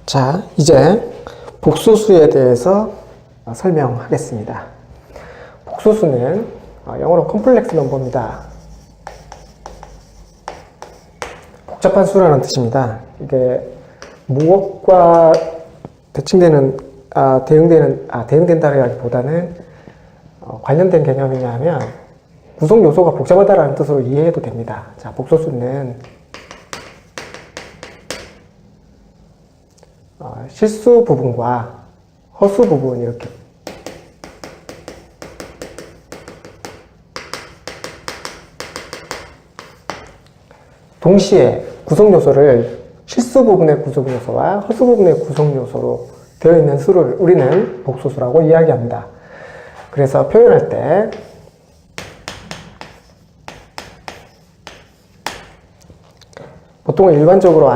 자, 이제 복소수에 대해서 설명하겠습니다. 복소수는 영어로 컴플렉스 넘버입니다. 복잡한 수라는 뜻입니다. 이게 무엇과 대응된다라기보다는 관련된 개념이냐 하면 구성 요소가 복잡하다라는 뜻으로 이해해도 됩니다. 자, 복소수는 실수 부분과 허수 부분 이렇게 동시에 구성 요소를 실수 부분의 구성 요소와 허수 부분의 구성 요소로 되어 있는 수를 우리는 복소수라고 이야기합니다. 그래서 표현할 때 보통은 일반적으로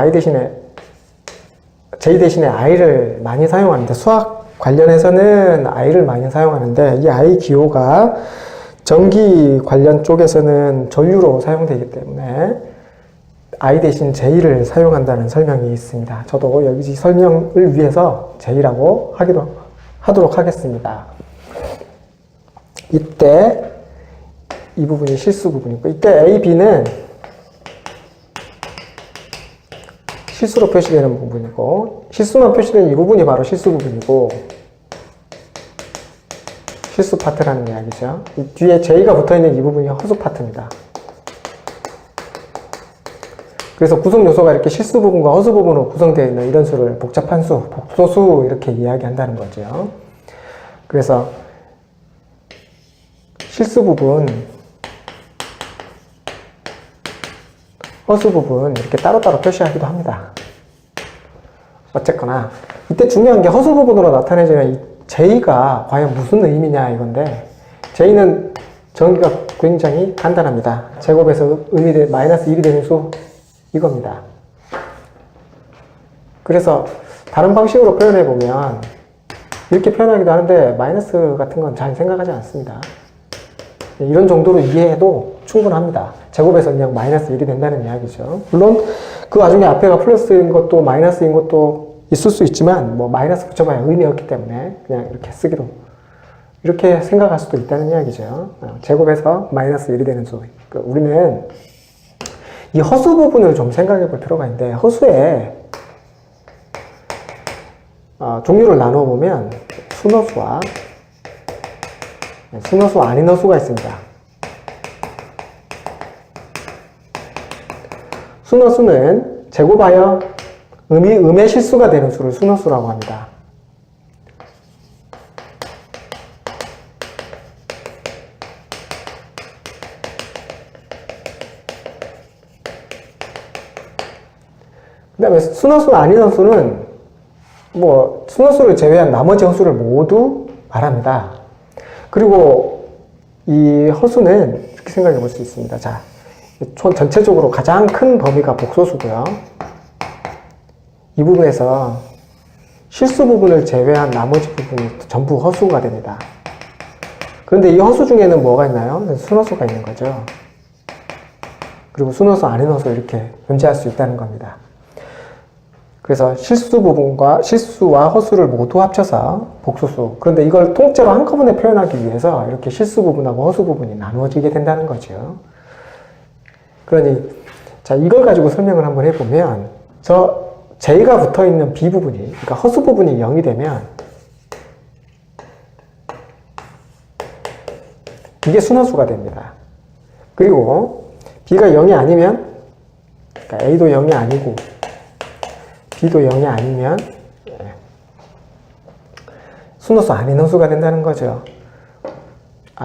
J 대신에 I를 많이 사용하는데, 수학 관련해서는 I를 많이 사용하는데, 이 I 기호가 전기 관련 쪽에서는 전류로 사용되기 때문에 I 대신 J를 사용한다는 설명이 있습니다. 저도 여기 설명을 위해서 J라고 하도록 하겠습니다. 이때 이 부분이 실수 부분이고, 이때 A, B는 실수로 표시되는 부분이고, 실수만 표시되는 이 부분이 바로 실수 부분이고, 실수 파트라는 이야기죠. 이 뒤에 J가 붙어있는 이 부분이 허수 파트입니다. 그래서 구성 요소가 이렇게 실수 부분과 허수 부분으로 구성되어 있는 이런 수를 복잡한 수, 복소수 이렇게 이야기한다는 거죠. 그래서 실수 부분, 허수 부분 이렇게 따로따로 표시하기도 합니다. 어쨌거나 이때 중요한 게 허수 부분으로 나타내지는 이 J가 과연 무슨 의미냐 이건데, J는 정의가 굉장히 간단합니다. 제곱에서 마이너스 1이 되는 수 이겁니다. 그래서 다른 방식으로 표현해 보면 이렇게 표현하기도 하는데 마이너스 같은 건 잘 생각하지 않습니다. 이런 정도로 이해해도 충분합니다. 제곱에서 그냥 마이너스 1이 된다는 이야기죠. 물론 그 와중에 앞에가 플러스인 것도 마이너스인 것도 있을 수 있지만 뭐 마이너스 붙여봐야 의미 없기 때문에 그냥 이렇게 쓰기로, 이렇게 생각할 수도 있다는 이야기죠. 제곱에서 마이너스 1이 되는 수. 우리는 이 허수 부분을 좀 생각해 볼 필요가 있는데, 허수의 종류를 나누어 보면 순허수와 순허수 아닌 허수가 있습니다. 순허수는 제곱하여 음의 실수가 되는 수를 순허수라고 합니다. 그 다음에 순허수 아닌 허수는 순허수를 제외한 나머지 허수를 모두 말합니다. 그리고 이 허수는 이렇게 생각해 볼 수 있습니다. 자, 전체적으로 가장 큰 범위가 복소수고요. 이 부분에서 실수 부분을 제외한 나머지 부분이 전부 허수가 됩니다. 그런데 이 허수 중에는 뭐가 있나요? 순허수가 있는 거죠. 그리고 순허수 아닌 허수 이렇게 존재할 수 있다는 겁니다. 그래서 실수와 허수를 모두 합쳐서 복소수. 그런데 이걸 통째로 한꺼번에 표현하기 위해서 이렇게 실수 부분하고 허수 부분이 나누어지게 된다는 거죠. 그러니, 자, 이걸 가지고 설명을 한번 해보면, J가 붙어 있는 B 부분이, 그러니까 허수 부분이 0이 되면, 이게 순허수가 됩니다. 그리고 B가 0이 아니면, 그러니까 A도 0이 아니고, B도 0이 아니면 순허수 아닌 허수가 된다는 거죠.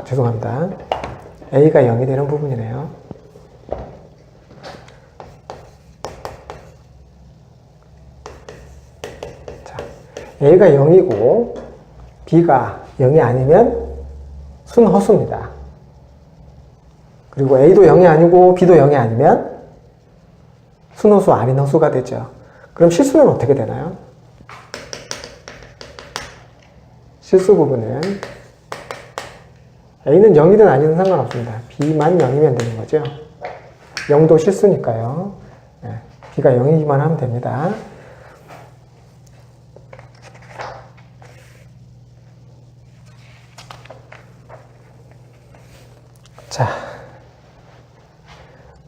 죄송합니다. A가 0이 되는 부분이네요. 자, A가 0이고 B가 0이 아니면 순허수입니다. 그리고 A도 0이 아니고 B도 0이 아니면 순허수 아닌 허수가 되죠. 그럼 실수는 어떻게 되나요? 실수 부분은 A는 0이든 아니든 상관없습니다. B만 0이면 되는 거죠. 0도 실수니까요. B가 0이기만 하면 됩니다.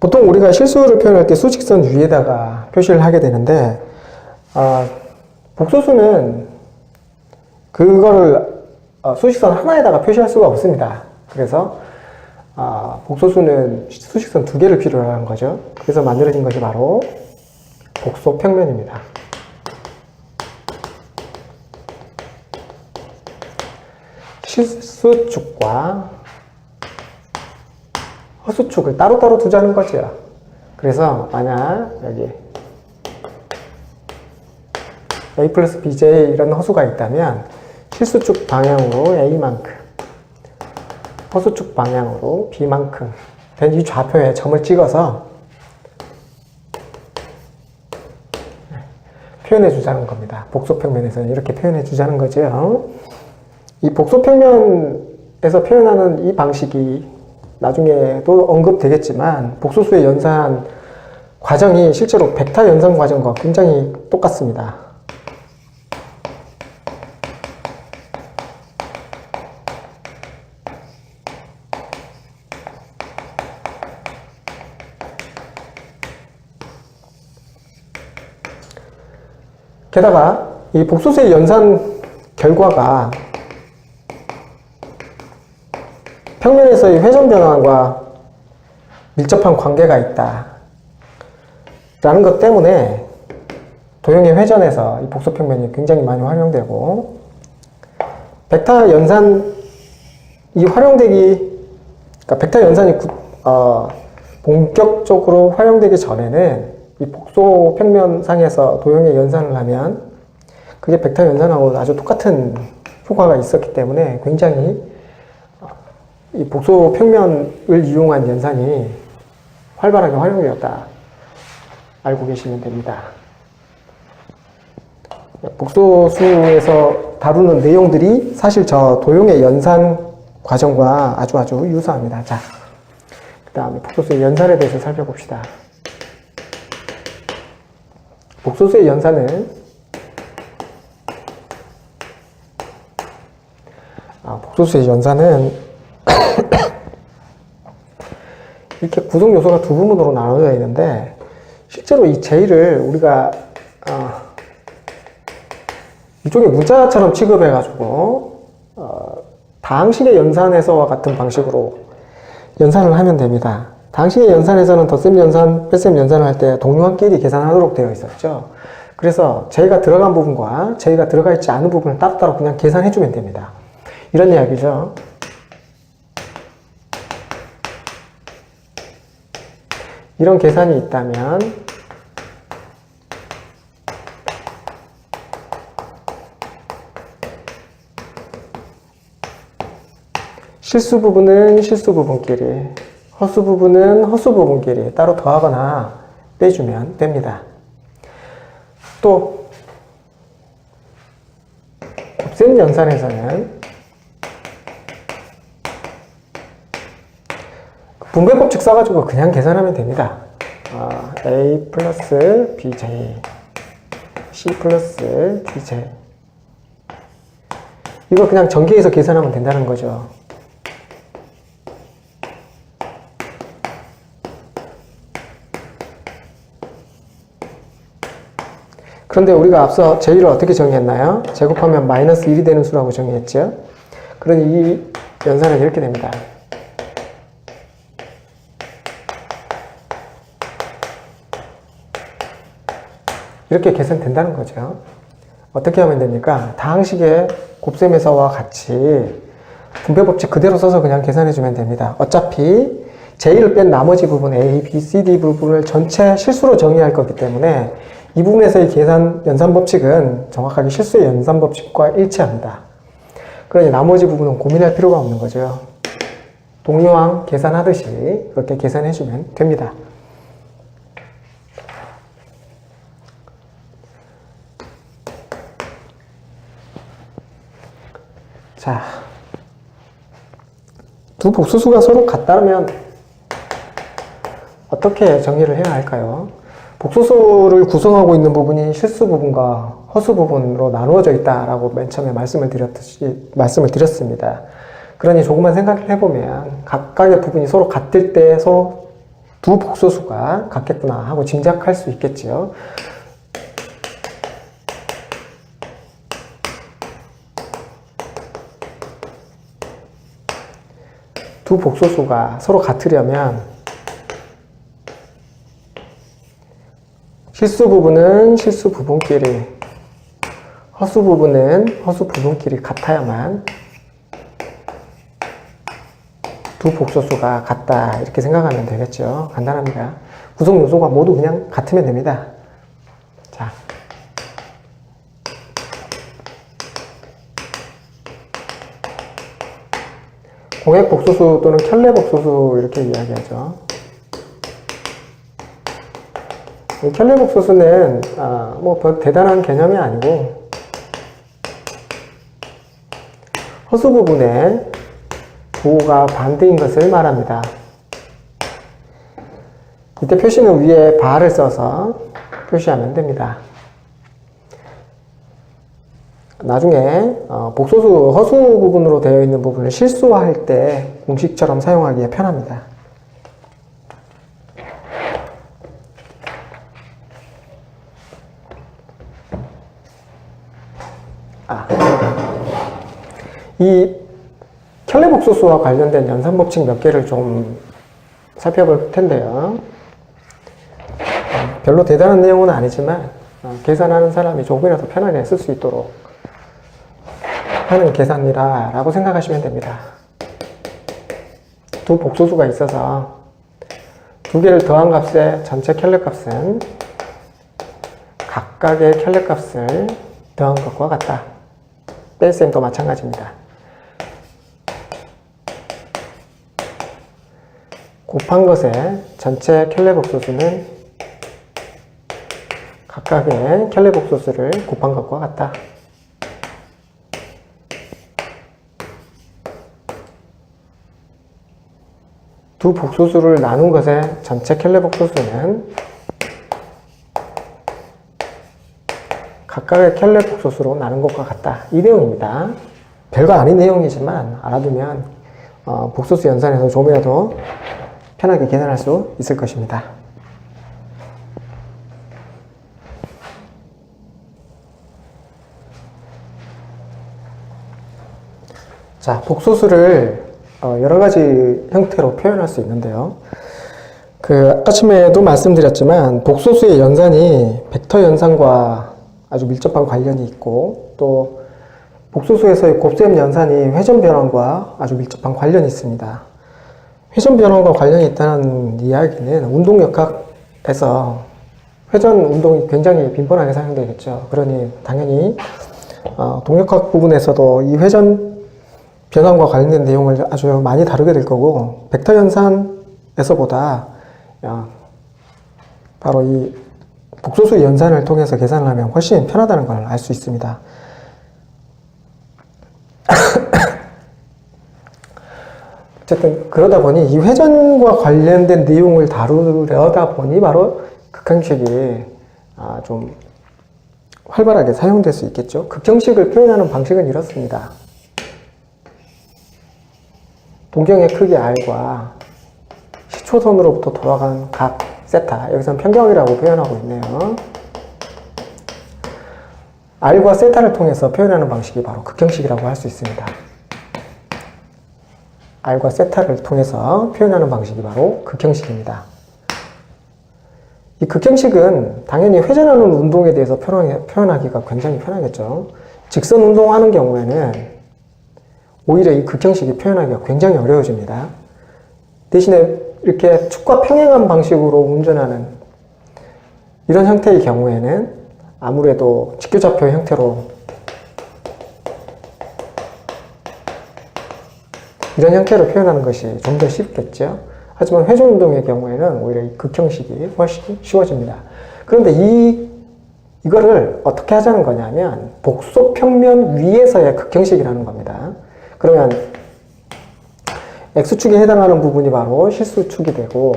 보통 우리가 실수를 표현할 때 수직선 위에다가 표시를 하게 되는데, 복소수는 그거를 수직선 하나에다가 표시할 수가 없습니다. 그래서 복소수는 수직선 두 개를 필요로 하는 거죠. 그래서 만들어진 것이 바로 복소평면입니다. 실수축과 허수축을 따로따로 두자는 거죠. 그래서 만약 여기 a 플러스 bj 이런 허수가 있다면 실수축 방향으로 a만큼, 허수축 방향으로 b만큼 된 이 좌표에 점을 찍어서 표현해 주자는 겁니다. 복소평면에서는 이렇게 표현해 주자는 거죠. 이 복소평면에서 표현하는 이 방식이 나중에도 언급되겠지만 복소수의 연산 과정이 실제로 벡터 연산 과정과 굉장히 똑같습니다. 게다가 이 복소수의 연산 결과가 평면에서의 회전 변화와 밀접한 관계가 있다 라는 것 때문에 도형의 회전에서 이 복소평면이 굉장히 많이 활용되고, 벡터 연산이 그러니까 벡터 연산이 본격적으로 활용되기 전에는 이 복소평면상에서 도형의 연산을 하면 그게 벡터 연산하고 아주 똑같은 효과가 있었기 때문에 굉장히 이 복소평면을 이용한 연산이 활발하게 활용되었다 알고 계시면 됩니다. 복소수에서 다루는 내용들이 사실 저 도형의 연산 과정과 아주 유사합니다. 자, 그 다음에 복소수의 연산에 대해서 살펴봅시다. 복소수의 연산은 이렇게 구성 요소가 두 부분으로 나눠져 있는데, 실제로 이 J를 우리가 이쪽에 문자처럼 취급해가지고 다항식의 연산에서와 같은 방식으로 연산을 하면 됩니다. 다항식의 연산에서는 덧셈 연산, 뺄셈 연산을 할 때 동료한끼리 계산하도록 되어 있었죠. 그래서 J가 들어간 부분과 J가 들어가 있지 않은 부분을 따로따로 그냥 계산해주면 됩니다. 이런 이야기죠. 이런 계산이 있다면 실수 부분은 실수 부분끼리, 허수 부분은 허수 부분끼리 따로 더하거나 빼주면 됩니다. 또 곱셈 연산에서는 분배법칙 써가지고 그냥 계산하면 됩니다. a 플러스 bj, c 플러스 dj, 이거 그냥 전개해서 계산하면 된다는 거죠. 그런데 우리가 앞서 j를 어떻게 정의했나요? 제곱하면 마이너스 1이 되는 수라고 정의했죠. 그러니 이 연산은 이렇게 됩니다. 이렇게 계산된다는 거죠. 어떻게 하면 됩니까? 다항식의 곱셈에서와 같이 분배법칙 그대로 써서 그냥 계산해주면 됩니다. 어차피 J를 뺀 나머지 부분 A, B, C, D 부분을 전체 실수로 정의할 거기 때문에 이 부분에서의 계산 연산법칙은 정확하게 실수의 연산법칙과 일치합니다. 그러니 나머지 부분은 고민할 필요가 없는 거죠. 동요항 계산하듯이 그렇게 계산해주면 됩니다. 자, 두 복수수가 서로 같다면 어떻게 정리를 해야 할까요? 복수수를 구성하고 있는 부분이 실수 부분과 허수 부분으로 나누어져 있다라고 맨 처음에 말씀을 드렸습니다. 그러니 조금만 생각을 해보면 각각의 부분이 서로 같을 때 서로 두 복소수가 같겠구나 하고 짐작할 수 있겠지요. 두 복소수가 서로 같으려면 실수 부분은 실수 부분끼리, 허수 부분은 허수 부분끼리 같아야만 두 복소수가 같다 이렇게 생각하면 되겠죠. 간단합니다. 구성 요소가 모두 그냥 같으면 됩니다. 자, 공액 복소수 또는 켤레 복소수 이렇게 이야기하죠. 이 켤레 복소수는 뭐 대단한 개념이 아니고 허수 부분에 부호가 반대인 것을 말합니다. 이때 표시는 위에 바를 써서 표시하면 됩니다. 나중에 복소수, 허수 부분으로 되어 있는 부분을 실수화할 때 공식처럼 사용하기에 편합니다. 이 켤레 복소수와 관련된 연산법칙 몇 개를 좀 살펴볼 텐데요. 별로 대단한 내용은 아니지만 계산하는 사람이 조금이라도 편하게 쓸 수 있도록 하는 계산이라고 생각하시면 됩니다. 두 복소수가 있어서 두 개를 더한 값의 전체 켤레 값은 각각의 켤레 값을 더한 것과 같다. 뺄셈도 마찬가지입니다. 곱한 것의 전체 켤레 복소수는 각각의 켤레 복소수를 곱한 것과 같다. 두 복소수를 나눈 것의 전체 켤레 복소수는 각각의 켤레 복소수로 나눈 것과 같다. 이 내용입니다. 별거 아닌 내용이지만 알아두면 복소수 연산에서 조금이라도 편하게 계산할 수 있을 것입니다. 자, 복소수를 여러 가지 형태로 표현할 수 있는데요. 아침에도 말씀드렸지만 복소수의 연산이 벡터 연산과 아주 밀접한 관련이 있고 또 복소수에서의 곱셈 연산이 회전 변환과 아주 밀접한 관련이 있습니다. 회전 변환과 관련이 있다는 이야기는 운동역학에서 회전 운동이 굉장히 빈번하게 사용되겠죠. 그러니 당연히 동역학 부분에서도 이 회전 변환과 관련된 내용을 아주 많이 다루게 될 거고 벡터 연산에서보다 바로 이 복소수 연산을 통해서 계산을 하면 훨씬 편하다는 걸 알 수 있습니다. 어쨌든 그러다 보니 이 회전과 관련된 내용을 다루려다 보니 바로 극형식이 좀 활발하게 사용될 수 있겠죠. 극형식을 표현하는 방식은 이렇습니다. 동경의 크기 r과 시초선으로부터 돌아간 각 세타, 여기서는 평경이라고 표현하고 있네요. r과 세타를 통해서 표현하는 방식이 바로 극형식이라고 할 수 있습니다. r과 세타를 통해서 표현하는 방식이 바로 극형식입니다. 이 극형식은 당연히 회전하는 운동에 대해서 표현하기가 굉장히 편하겠죠. 직선 운동하는 경우에는 오히려 이 극형식이 표현하기가 굉장히 어려워집니다. 대신에 이렇게 축과 평행한 방식으로 운전하는 이런 형태의 경우에는 아무래도 직교좌표 형태로 이런 형태로 표현하는 것이 좀 더 쉽겠죠. 하지만 회전 운동의 경우에는 오히려 이 극형식이 훨씬 쉬워집니다. 그런데 이거를 어떻게 하자는 거냐면 복소평면 위에서의 극형식이라는 겁니다. 그러면 X축에 해당하는 부분이 바로 실수축이 되고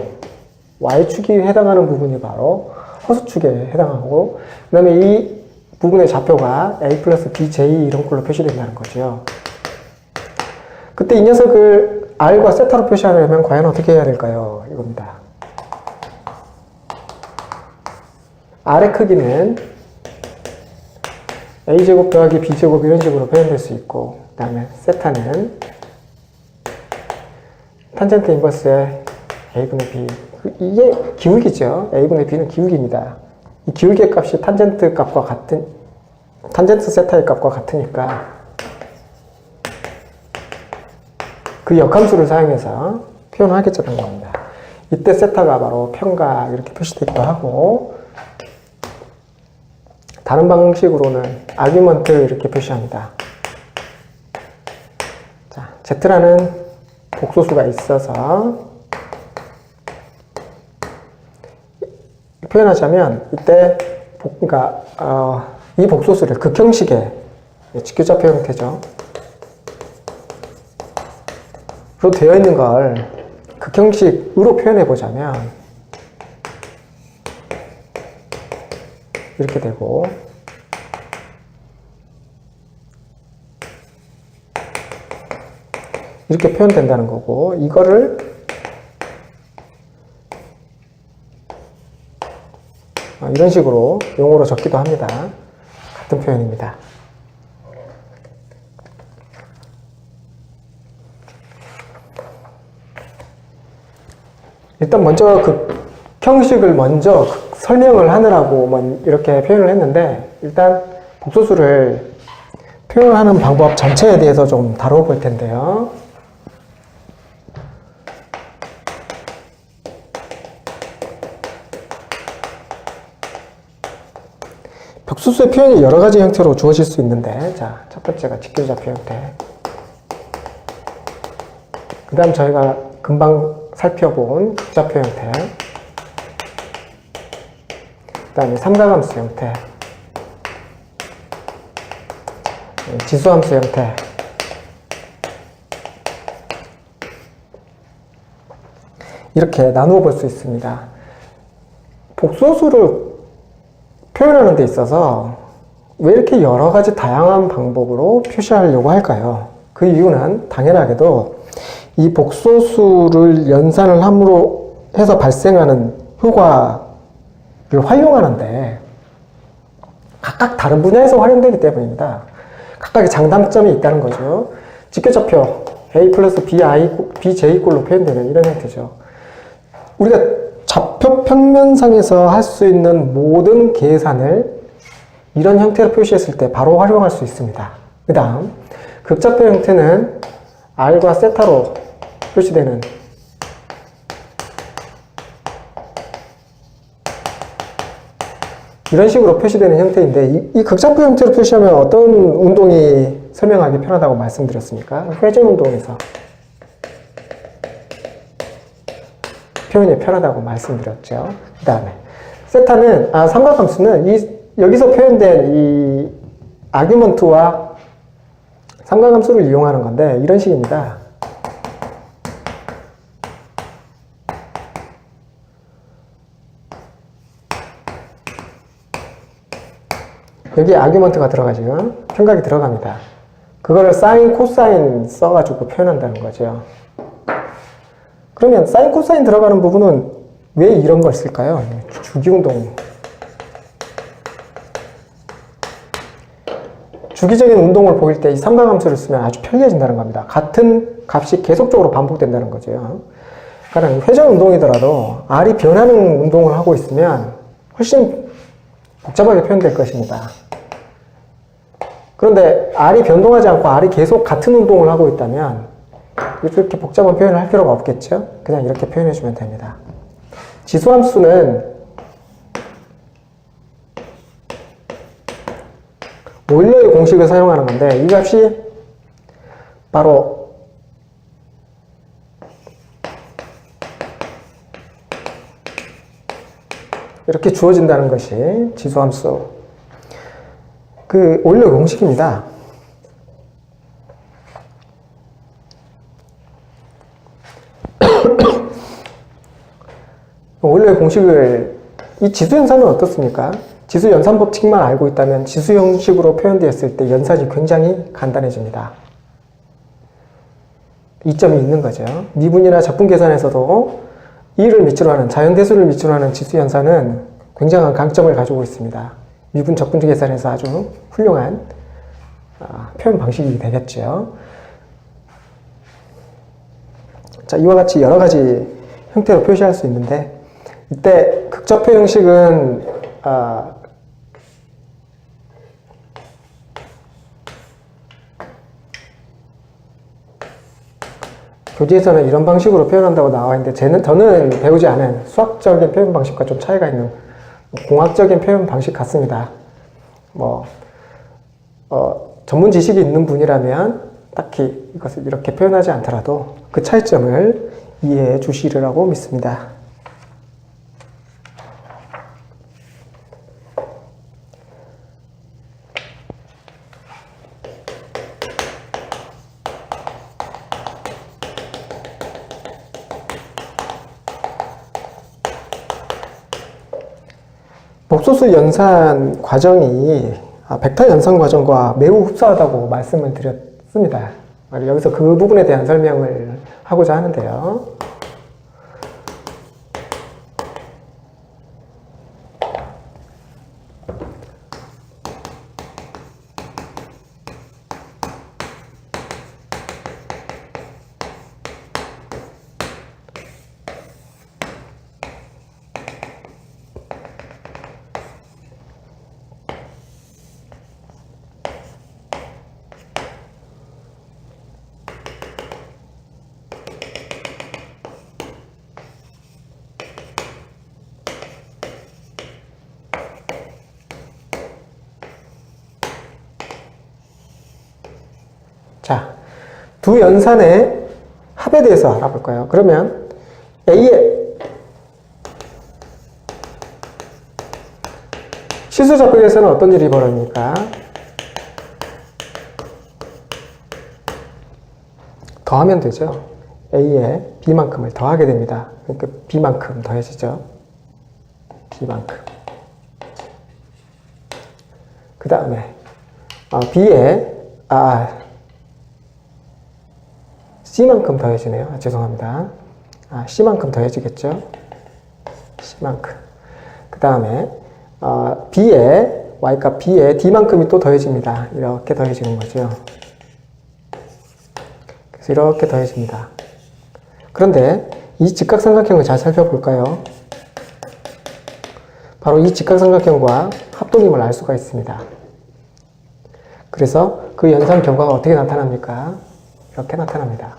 Y축이 해당하는 부분이 바로 허수축에 해당하고 그 다음에 이 부분의 좌표가 A 플러스 BJ 이런 걸로 표시된다는 거죠. 그때 이 녀석을 R과 세타로 표시하려면 과연 어떻게 해야 될까요? 이겁니다. R의 크기는 A제곱 더하기 B제곱 이런 식으로 표현될 수 있고, 그 다음에 세타는 탄젠트 인버스의 A분의 B. 이게 기울기죠. A분의 B는 기울기입니다. 이 기울기의 값이 탄젠트 값과 탄젠트 세타의 값과 같으니까 그 역함수를 사용해서 표현하겠다는 겁니다. 이때 세타가 바로 편각 이렇게 표시되기도 하고, 다른 방식으로는 아규먼트 이렇게 표시합니다. 자, Z라는 복소수가 있어서 표현하자면 이때 이 복소수를 극형식의 직교좌표 형태죠. 로 되어 있는 걸 극형식으로 표현해 보자면 이렇게 되고, 이렇게 표현된다는 거고, 이거를 이런 식으로 용어로 적기도 합니다. 같은 표현입니다. 일단 먼저 극형식을 먼저 설명을 하느라고 이렇게 표현을 했는데, 일단 복소수를 표현하는 방법 전체에 대해서 좀 다뤄볼 텐데요. 복소수의 표현이 여러 가지 형태로 주어질 수 있는데, 자, 첫 번째가 직교좌표 형태. 그 다음 저희가 금방 살펴본 극좌표 형태, 그 다음에 삼각함수 형태, 지수함수 형태, 이렇게 나누어 볼 수 있습니다. 복소수를 표현하는 데 있어서 왜 이렇게 여러 가지 다양한 방법으로 표시하려고 할까요? 그 이유는 당연하게도 이 복소수를 연산을 함으로 해서 발생하는 효과를 활용하는데 각각 다른 분야에서 활용되기 때문입니다. 각각의 장단점이 있다는 거죠. 직교좌표 A 플러스 BJ 이꼴로 표현되는 이런 형태죠. 우리가 좌표 평면상에서 할 수 있는 모든 계산을 이런 형태로 표시했을 때 바로 활용할 수 있습니다. 그 다음 극좌표 형태는 R과 세타로 표시되는 이런 식으로 표시되는 형태인데, 이 극좌표 형태로 표시하면 어떤 운동이 설명하기 편하다고 말씀드렸습니까? 회전 운동에서 표현이 편하다고 말씀드렸죠. 그 다음에 세타는 삼각함수는 여기서 표현된 이 아규먼트와 삼각함수를 이용하는 건데, 이런 식입니다. 여기에 아규먼트가 들어가죠. 편각이 들어갑니다. 그거를 사인, 코사인 써가지고 표현한다는 거죠. 그러면 사인, 코사인 들어가는 부분은 왜 이런 걸 쓸까요? 주기운동. 주기적인 운동을 보일 때 이 삼각함수를 쓰면 아주 편리해진다는 겁니다. 같은 값이 계속적으로 반복된다는 거죠. 그러니까 회전 운동이더라도 R이 변하는 운동을 하고 있으면 훨씬 복잡하게 표현될 것입니다. 그런데 R이 변동하지 않고 R이 계속 같은 운동을 하고 있다면 이렇게 복잡한 표현을 할 필요가 없겠죠? 그냥 이렇게 표현해 주면 됩니다. 지수함수는 오일러의 공식을 사용하는 건데, 이 값이 바로 이렇게 주어진다는 것이 지수함수 그 오일러 공식입니다. 오일러의 공식을, 이 지수 연산은 어떻습니까? 지수 연산 법칙만 알고 있다면 지수 형식으로 표현되었을 때 연산이 굉장히 간단해집니다. 이점이 있는 거죠. 미분이나 적분 계산에서도 2를 밑으로 하는, 자연대수를 밑으로 하는 지수 연산은 굉장한 강점을 가지고 있습니다. 미분 적분적 계산에서 아주 훌륭한 표현 방식이 되겠죠. 자, 이와 같이 여러 가지 형태로 표시할 수 있는데, 이때 극좌표 형식은 교재에서는 이런 방식으로 표현한다고 나와 있는데, 저는 배우지 않은 수학적인 표현 방식과 좀 차이가 있는 공학적인 표현 방식 같습니다. 전문 지식이 있는 분이라면 딱히 이것을 이렇게 표현하지 않더라도 그 차이점을 이해해 주시리라고 믿습니다. 복소수 연산 과정이 벡터 연산 과정과 매우 흡사하다고 말씀을 드렸습니다. 여기서 그 부분에 대한 설명을 하고자 하는데요. 자, 두 연산의 합에 대해서 알아볼까요? 그러면 A의 시수 접근에서는 어떤 일이 벌어집니까? 더하면 되죠. A에 B만큼을 더하게 됩니다. 그러니까 B만큼 더해지죠. B만큼. 그 다음에 B에 C만큼 더해지네요. 죄송합니다. C만큼 더해지겠죠. C만큼. 그 다음에 B에 Y값 B에 D만큼이 또 더해집니다. 이렇게 더해지는 거죠. 그래서 이렇게 더해집니다. 그런데 이 직각삼각형을 잘 살펴볼까요? 바로 이 직각삼각형과 합동임을 알 수가 있습니다. 그래서 그 연산 결과가 어떻게 나타납니까? 이렇게 나타납니다.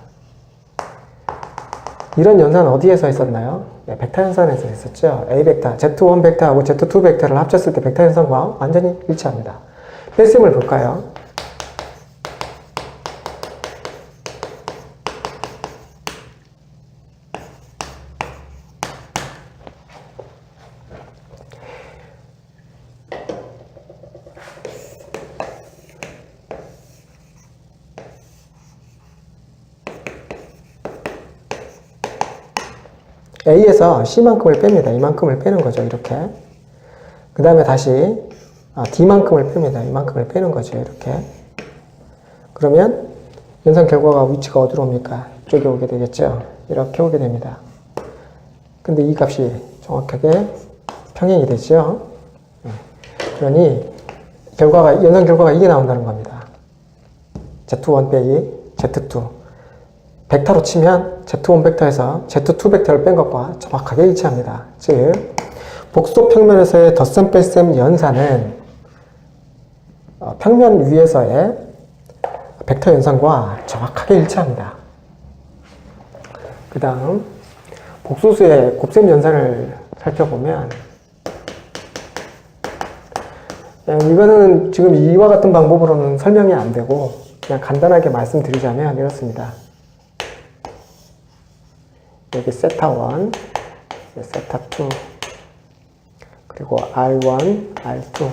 이런 연산은 어디에서 있었나요? 네, 벡터 연산에서 있었죠. A 벡터, Z1 벡터하고 Z2 벡터를 합쳤을 때 벡터 연산과 완전히 일치합니다. 뺄셈을 볼까요? A에서 C만큼을 뺍니다. 이만큼을 빼는 거죠. 이렇게. 그 다음에 다시 D만큼을 뺍니다. 이만큼을 빼는 거죠. 이렇게. 그러면 연산 결과가 위치가 어디로 옵니까? 이쪽에 오게 되겠죠. 이렇게 오게 됩니다. 근데 이 값이 정확하게 평행이 되죠. 그러니 연산 결과가 이게 나온다는 겁니다. Z1 빼기 Z2. 벡터로 치면 Z1 벡터에서 Z2 벡터를 뺀 것과 정확하게 일치합니다. 즉, 복소 평면에서의 덧셈 뺄셈 연산은 평면 위에서의 벡터 연산과 정확하게 일치합니다. 그 다음 복소수의 곱셈 연산을 살펴보면 이거는 지금 이와 같은 방법으로는 설명이 안 되고 그냥 간단하게 말씀드리자면 이렇습니다. 여기 세타1, 세타2, 그리고 R1, R2,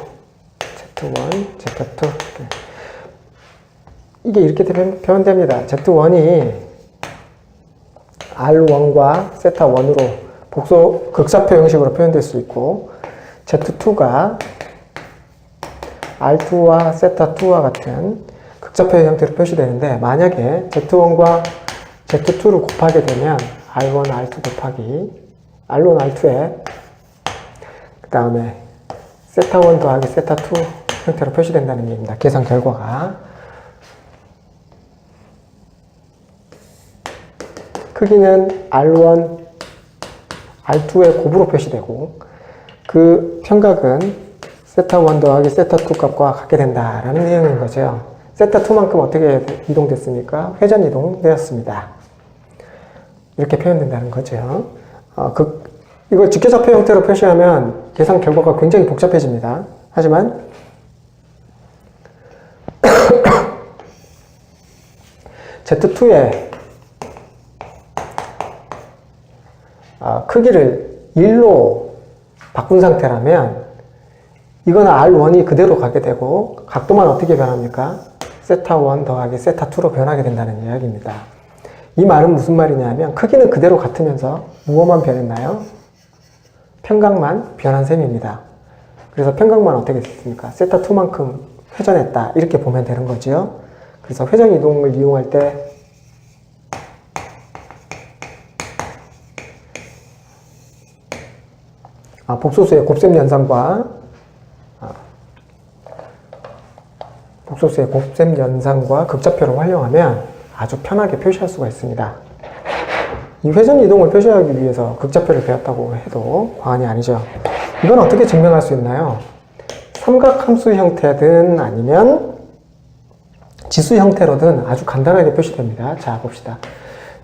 Z1, Z2. 이게 이렇게 표현됩니다. Z1이 R1과 세타1으로 복소 극사표 형식으로 표현될 수 있고, Z2가 R2와 세타2와 같은 극좌표 형태로 표시되는데, 만약에 Z1과 Z2를 곱하게 되면 R1, R2 곱하기 R1, R2에 그 다음에 세타1 더하기 세타2 형태로 표시된다는 얘기입니다. 계산 결과가. 크기는 R1, R2의 곱으로 표시되고 그 평각은 세타1 더하기 세타2 값과 같게 된다라는 내용인 거죠. 세타2만큼 어떻게 이동됐습니까? 회전 이동되었습니다. 이렇게 표현된다는 거죠. 이걸 직계좌표 형태로 표시하면 계산 결과가 굉장히 복잡해집니다. 하지만 Z2의 크기를 1로 바꾼 상태라면 이거는 R1이 그대로 가게 되고 각도만 어떻게 변합니까? 세타1 더하기 세타2로 변하게 된다는 이야기입니다. 이 말은 무슨 말이냐면 크기는 그대로 같으면서 무엇만 변했나요? 평각만 변한 셈입니다. 그래서 평각만 어떻게 됐습니까? 세타2만큼 회전했다 이렇게 보면 되는 거죠. 그래서 회전 이동을 이용할 때 복소수의 곱셈 연산과 극좌표를 활용하면 아주 편하게 표시할 수가 있습니다. 이 회전 이동을 표시하기 위해서 극좌표를 배웠다고 해도 과언이 아니죠. 이건 어떻게 증명할 수 있나요? 삼각함수 형태든 아니면 지수 형태로든 아주 간단하게 표시됩니다. 자, 봅시다.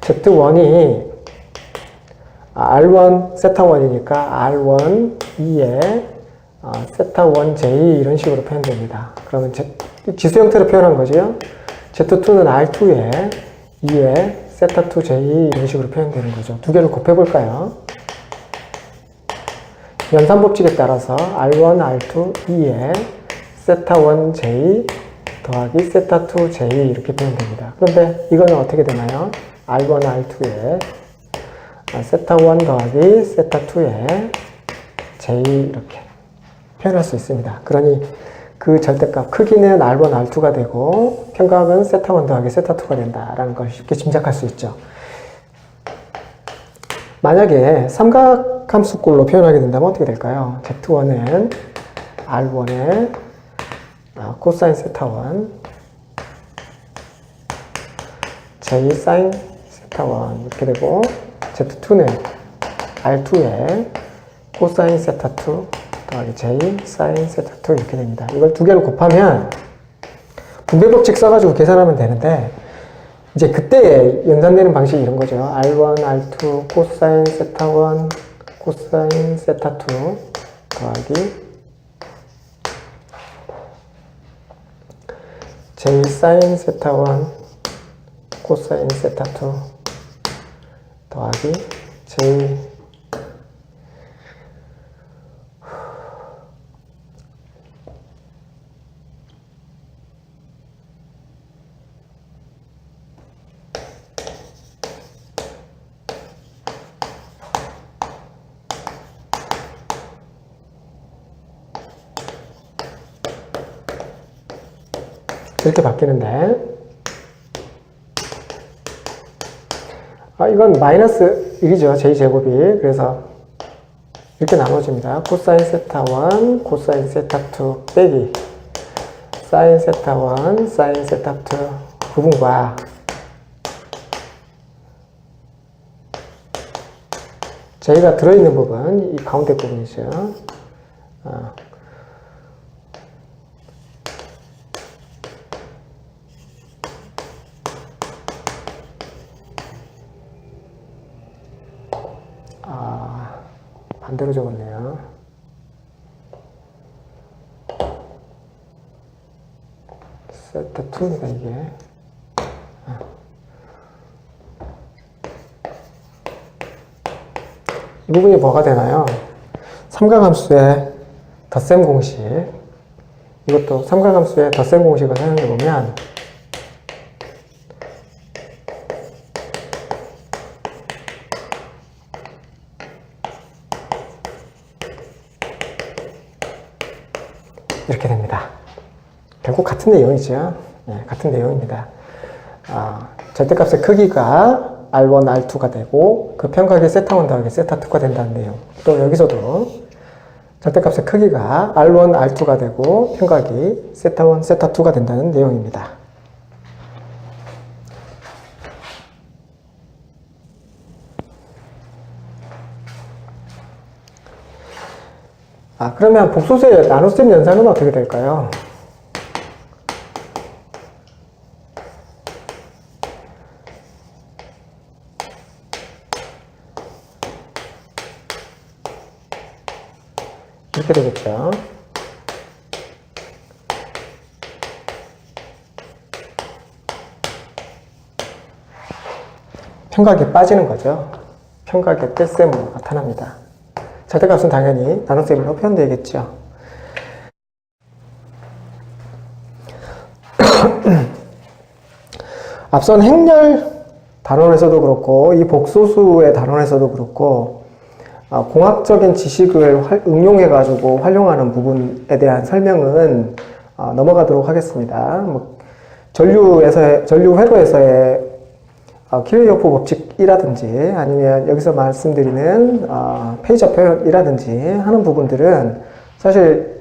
Z1이 R1 세타1이니까 R1 2에 세타1j 이런 식으로 표현됩니다. 그러면 지수 형태로 표현한 거죠. Z2는 R2에 2에 세타2j 이런 식으로 표현되는 거죠. 두 개를 곱해볼까요? 연산법칙에 따라서 R1, R2, 2에 세타1j 더하기 세타2j 이렇게 표현됩니다. 그런데 이거는 어떻게 되나요? R1, R2에 세타1 더하기 세타2에 j 이렇게 표현할 수 있습니다. 그러니 그 절대값 크기는 R1, R2가 되고 평각은 세타1 더하기 세타2가 된다라는 걸 쉽게 짐작할 수 있죠. 만약에 삼각함수꼴로 표현하게 된다면 어떻게 될까요? Z1은 R1의 코사인 세타1 J 사인 세타1 이렇게 되고 Z2는 R2의 코사인 세타2 더하기 J 사인 세타2 이렇게 됩니다. 이걸 두 개를 곱하면 분배법칙 써가지고 계산하면 되는데 이제 그때 연산되는 방식이 이런 거죠. R1, R2 코사인 세타1 코사인 세타2 더하기 J 사인 세타1 코사인 세타2 더하기 J 이렇게 바뀌는데 이건 마이너스 1이죠. J제곱이. 그래서 이렇게 나눠집니다. 코사인 세타1 코사인 세타2 빼기 사인 세타1 사인 세타2 부분과 J가 들어있는 부분, 이 가운데 부분이죠. 반대로 적었네요. 세타2입니다, 이게. 이 부분이 뭐가 되나요? 삼각함수의 덧셈 공식. 이것도 삼각함수의 덧셈 공식을 사용해보면 이렇게 됩니다. 결국 같은 내용이죠. 네, 같은 내용입니다. 절대값의 크기가 R1, R2가 되고 그 평각이 세타1 더하기 세타2가 된다는 내용. 또 여기서도 절대값의 크기가 R1, R2가 되고 평각이 세타1, 세타2가 된다는 내용입니다. 그러면 복소수의 나눗셈 연산은 어떻게 될까요? 이렇게 되겠죠. 평각이 빠지는 거죠. 평각의 뺄셈으로 나타납니다. 절대값은 당연히 나눗셈으로 표현되겠죠. 앞선 행렬 단원에서도 그렇고 이 복소수의 단원에서도 그렇고 공학적인 지식을 응용해가지고 활용하는 부분에 대한 설명은 넘어가도록 하겠습니다. 전류 회로에서의 키르호프 법칙이라든지 아니면 여기서 말씀드리는 페이저 표현이라든지 하는 부분들은 사실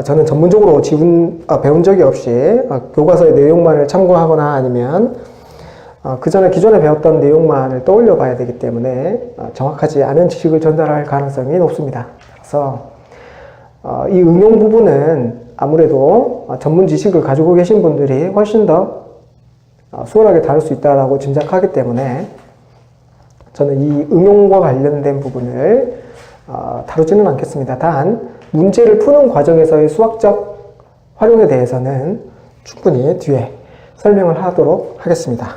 저는 전문적으로 배운 적이 없이 교과서의 내용만을 참고하거나 아니면 그 전에 기존에 배웠던 내용만을 떠올려 봐야 되기 때문에 정확하지 않은 지식을 전달할 가능성이 높습니다. 그래서 이 응용 부분은 아무래도 전문 지식을 가지고 계신 분들이 훨씬 더 수월하게 다룰 수 있다고 짐작하기 때문에 저는 이 응용과 관련된 부분을 다루지는 않겠습니다. 단 문제를 푸는 과정에서의 수학적 활용에 대해서는 충분히 뒤에 설명을 하도록 하겠습니다.